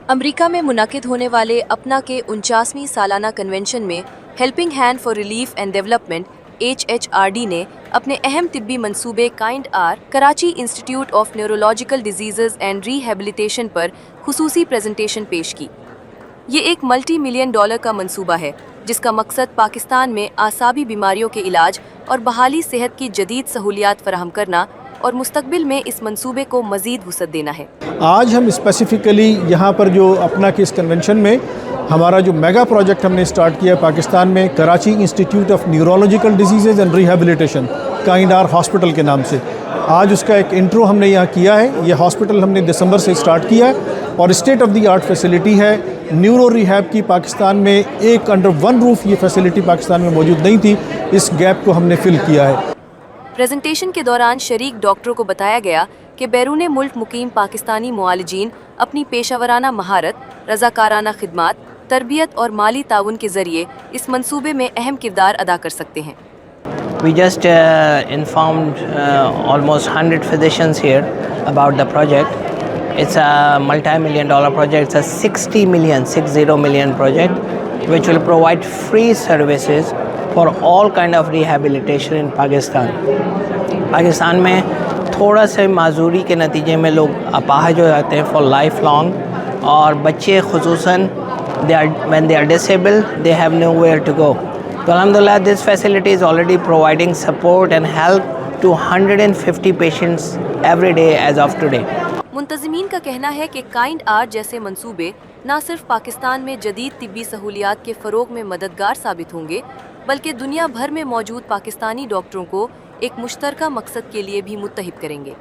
America में मुनाकिद होने वाले अपना के 49वीं सालाना कन्वेंशन में helping hand for relief and development HHRD ने अपने अहम तिब्बी मंसूबे kind R Karachi institute of neurological diseases and rehabilitation पर खुसूसी प्रेजेंटेशन पेश की। ये एक मल्टी मिलियन डॉलर का मंसूबा है जिसका मकसद पाकिस्तान में आसाबी बीमारियों के इलाज और बहाली सेहत की जदीद सहूलियात फराहम करना और मुस्तकबिल में इस मंसूबे को मज़ीद वुसअत देना है। आज हम स्पेसिफ़िकली यहाँ पर जो अपना के इस कन्वेंशन में हमारा जो मेगा प्रोजेक्ट हमने स्टार्ट किया पाकिस्तान में, Karachi institute of neurological diseases and rehabilitation kind R hospital के नाम से, आज उसका एक इंट्रो हमने यहाँ किया है। ये हॉस्पिटल हमने दिसंबर से स्टार्ट किया है और state of the art facility है। न्यूरो रिहैब की पाकिस्तान में एक अंडर वन रूफ ये फैसिलिटी पाकिस्तान में मौजूद नहीं थी, इस गैप को हमने फिल किया है। प्रेजेंटेशन के दौरान शरीक डॉक्टरों को बताया गया कि बैरून मुल्क मुकीम पाकिस्तानी मुआलिजीन अपनी पेशावराना महारत, रज़ाकाराना खिदमात, तरबियत और माली ताउन के ज़रिए इस मंसूबे में अहम किरदार अदा कर सकते हैं। We just informed almost 100 physicians here about the project. It's a multi-million dollar project. It's a 60 million project which will provide free services for all kind of rehabilitation in Pakistan. Pakistan में थोड़ा से माजूरी के नतीजे में लोग अपाहज हो जाते हैं for lifelong, और बच्चे खुसूसन when they are disabled they have nowhere to go. So alhamdulillah this facility is already providing support and help to 150 patients every day as of today. मुंतज़मीन का कहना है कि काइंड आर जैसे मंसूबे न सिर्फ पाकिस्तान में जदीद तिब्बी सहूलियात के फ़रोग में मददगार साबित होंगे बल्कि दुनिया भर में मौजूद पाकिस्तानी डॉक्टरों को एक मुश्तरका मकसद के लिए भी मुत्तहिद करेंगे।